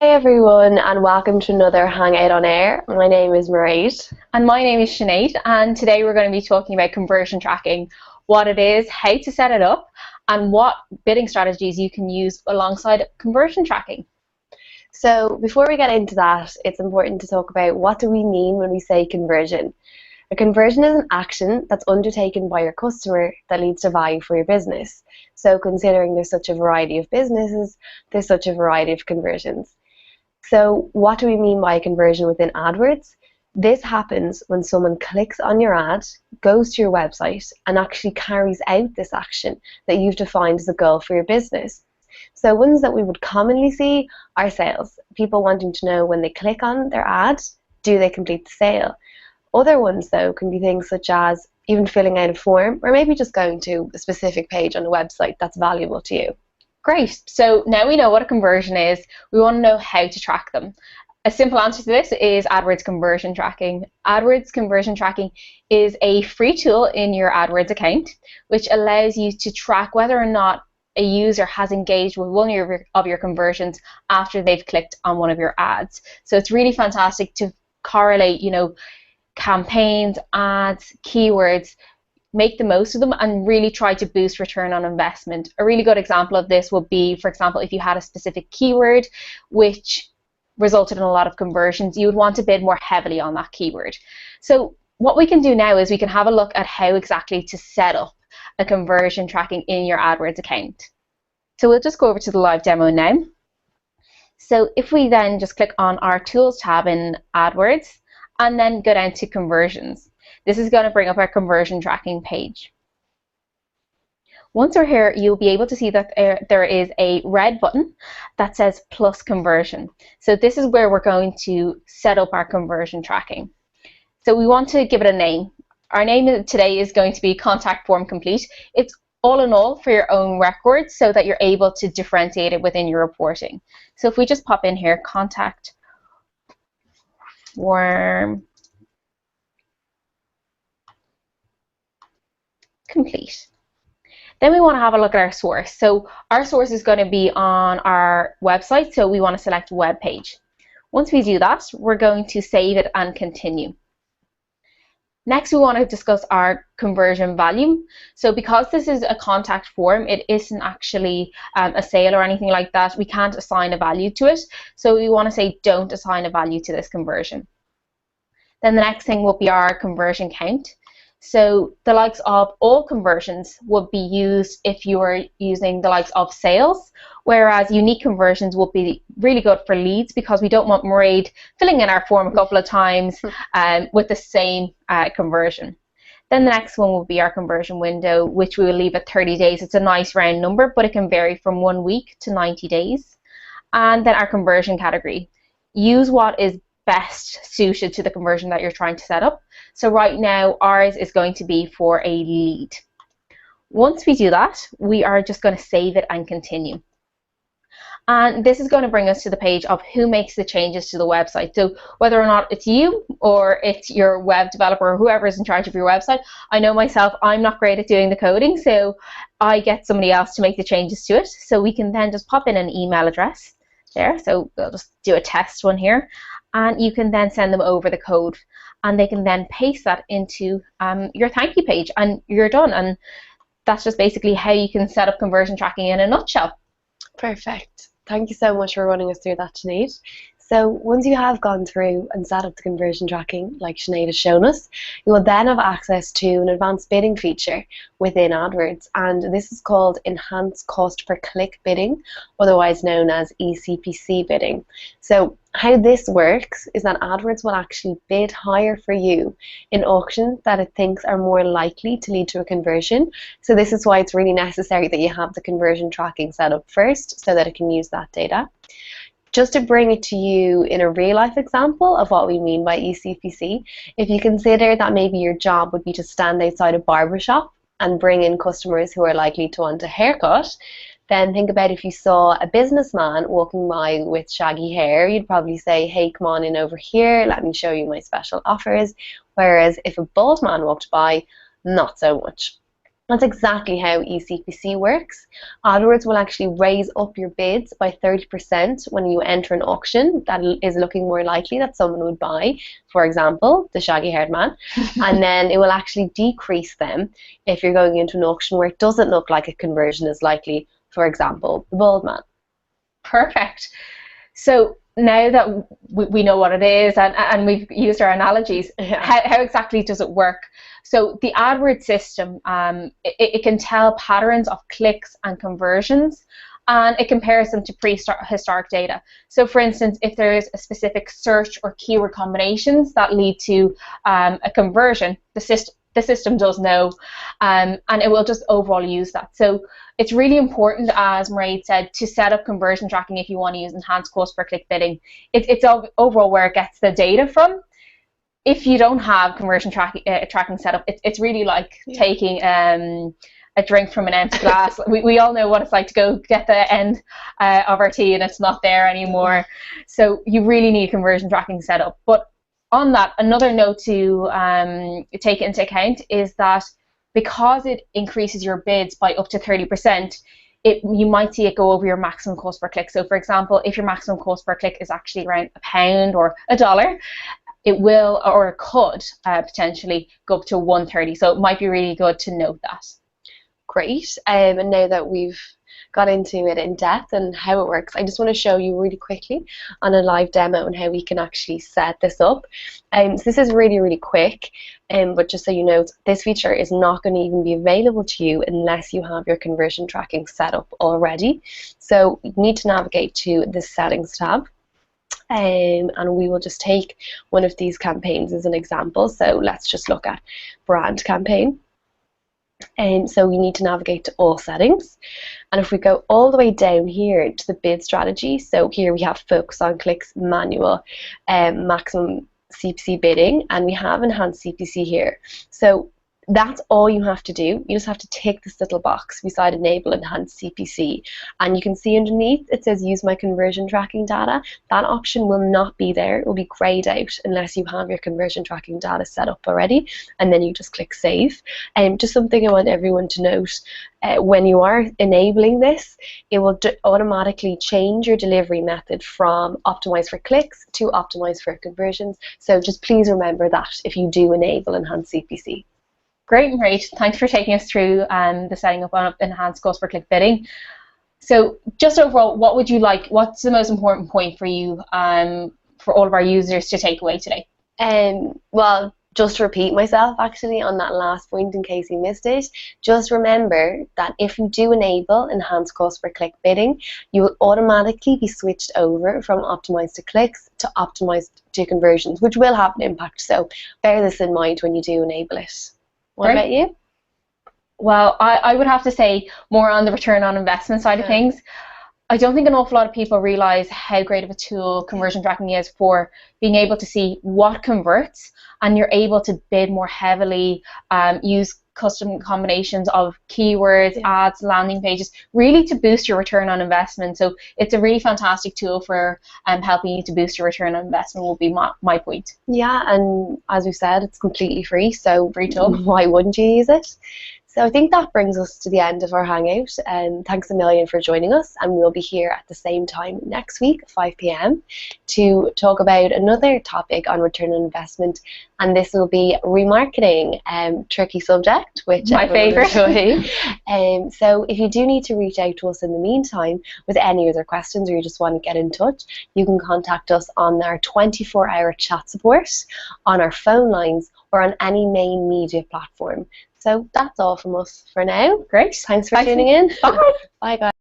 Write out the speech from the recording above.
Everyone, and welcome to another Hangout on Air. My name is Mairead. And my name is Sinead, and today we're going to be talking about conversion tracking, what it is, how to set it up, and what bidding strategies you can use alongside conversion tracking. So before we get into that, it's important to talk about what do we mean when we say conversion. A conversion is an action that's undertaken by your customer that leads to value for your business. So considering there's such a variety of businesses, there's such a variety of conversions. So what do we mean by a conversion within AdWords? This happens when someone clicks on your ad, goes to your website, and actually carries out this action that you've defined as a goal for your business. So ones that we would commonly see are sales. People wanting to know when they click on their ad, do they complete the sale? Other ones, though, can be things such as even filling out a form or maybe just going to a specific page on a website that's valuable to you. Great, so now we know what a conversion is, we want to know how to track them. A simple answer to this is AdWords conversion tracking. AdWords conversion tracking is a free tool in your AdWords account which allows you to track whether or not a user has engaged with one of your conversions after they've clicked on one of your ads. So it's really fantastic to correlate, campaigns, ads, keywords, make the most of them and really try to boost return on investment. A really good example of this would be, for example, if you had a specific keyword which resulted in a lot of conversions, you would want to bid more heavily on that keyword. So what we can do now is we can have a look at how exactly to set up a conversion tracking in your AdWords account. So we'll just go over to the live demo now. So if we then just click on our Tools tab in AdWords and then go down to Conversions, this is going to bring up our conversion tracking page. Once we're here, you'll be able to see that there is a red button that says Plus Conversion. So this is where we're going to set up our conversion tracking. So we want to give it a name. Our name today is going to be Contact Form Complete. It's all in all for your own records so that you're able to differentiate it within your reporting. So if we just pop in here, Contact Form Complete. Then we want to have a look at our source. So our source is going to be on our website, so we want to select web page. Once we do that, we're going to save it and continue. Next, we want to discuss our conversion value. So because this is a contact form, it isn't actually a sale or anything like that. We can't assign a value to it. So we want to say don't assign a value to this conversion. Then the next thing will be our conversion count. So the likes of all conversions would be used if you were using the likes of sales, whereas unique conversions would be really good for leads because we don't want Mairead filling in our form a couple of times with the same conversion. Then the next one will be our conversion window, which we will leave at 30 days. It's a nice round number, but it can vary from 1 week to 90 days. And then our conversion category. Use what is best suited to the conversion that you're trying to set up. So right now ours is going to be for a lead. Once we do that, we are just going to save it and continue. And this is going to bring us to the page of who makes the changes to the website. So whether or not it's you or it's your web developer or whoever is in charge of your website, I know myself, I'm not great at doing the coding, so I get somebody else to make the changes to it. So we can then just pop in an email address there. So we'll just do a test one here. And you can then send them over the code and they can then paste that into your thank you page and you're done. And that's just basically how you can set up conversion tracking in a nutshell. Perfect. Thank you so much for running us through that, Sinead. So once you have gone through and set up the conversion tracking like Sinead has shown us, you will then have access to an advanced bidding feature within AdWords, and this is called Enhanced Cost Per Click Bidding, otherwise known as ECPC bidding. So how this works is that AdWords will actually bid higher for you in auctions that it thinks are more likely to lead to a conversion. So this is why it's really necessary that you have the conversion tracking set up first so that it can use that data. Just to bring it to you in a real life example of what we mean by ECPC, if you consider that maybe your job would be to stand outside a barbershop and bring in customers who are likely to want a haircut, then think about if you saw a businessman walking by with shaggy hair, you'd probably say, hey, come on in over here, let me show you my special offers. Whereas if a bald man walked by, not so much. That's exactly how eCPC works. AdWords will actually raise up your bids by 30% when you enter an auction that is looking more likely that someone would buy, for example, the shaggy haired man. And then it will actually decrease them if you're going into an auction where it doesn't look like a conversion is likely, for example, the bald man. Perfect. So now that we know what it is and we've used our analogies, how exactly does it work? So the AdWords system, it can tell patterns of clicks and conversions, and it compares them to prehistoric data. So for instance, if there is a specific search or keyword combinations that lead to a conversion, the system does know, and it will just overall use that. So it's really important, as Mairead said, to set up conversion tracking if you want to use enhanced cost per click bidding. It's overall where it gets the data from. If you don't have conversion tracking set up, it's really like taking a drink from an empty glass. We all know what it's like to go get the end of our tea and it's not there anymore. So you really need conversion tracking set up. But on that, another note to take into account is that because it increases your bids by up to 30%, you might see it go over your maximum cost per click. So for example, if your maximum cost per click is actually around £1 or $1, it will, or it could potentially go up to 130. So it might be really good to note that. Great. And now that we've got into it in depth and how it works, I just want to show you really quickly on a live demo and how we can actually set this up. So this is really, really quick, but just so you know, this feature is not going to even be available to you unless you have your conversion tracking set up already. So you need to navigate to the settings tab. And we will just take one of these campaigns as an example. So let's just look at brand campaign. And so we need to navigate to all settings, and if we go all the way down here to the bid strategy, so here we have focus on clicks, manual, maximum CPC bidding, and we have enhanced CPC here. So that's all you have to do. You just have to tick this little box beside enable enhanced CPC, and you can see underneath it says use my conversion tracking data. That option will not be there. It will be grayed out unless you have your conversion tracking data set up already, and then you just click save. And just something I want everyone to note, when you are enabling this, it will automatically change your delivery method from optimize for clicks to optimize for conversions. So just please remember that if you do enable enhanced CPC. Great, Mairead. Thanks for taking us through the setting up of enhanced cost per click bidding. So just overall, what would you like, what's the most important point for you for all of our users to take away today? Well, just to repeat myself actually on that last point in case you missed it, just remember that if you do enable enhanced cost per click bidding, you will automatically be switched over from optimized to clicks to optimized to conversions, which will have an impact. So bear this in mind when you do enable it. What about you? Well, I would have to say more on the return on investment side of things. I don't think an awful lot of people realize how great of a tool conversion tracking is for being able to see what converts, and you're able to bid more heavily, use custom combinations of keywords, ads, landing pages, really to boost your return on investment. So it's a really fantastic tool for helping you to boost your return on investment, will be my point. Yeah, and as we said, it's completely free, so free tool. Why wouldn't you use it? So I think that brings us to the end of our hangout, and thanks a million for joining us, and we'll be here at the same time next week, 5 p.m, to talk about another topic on return on investment, and this will be remarketing, tricky subject, which my favourite. So if you do need to reach out to us in the meantime with any other questions, or you just want to get in touch, you can contact us on our 24-hour chat support, on our phone lines, or on any main media platform. So that's all from us for now. Great. Thanks for tuning in. Bye. Bye, guys.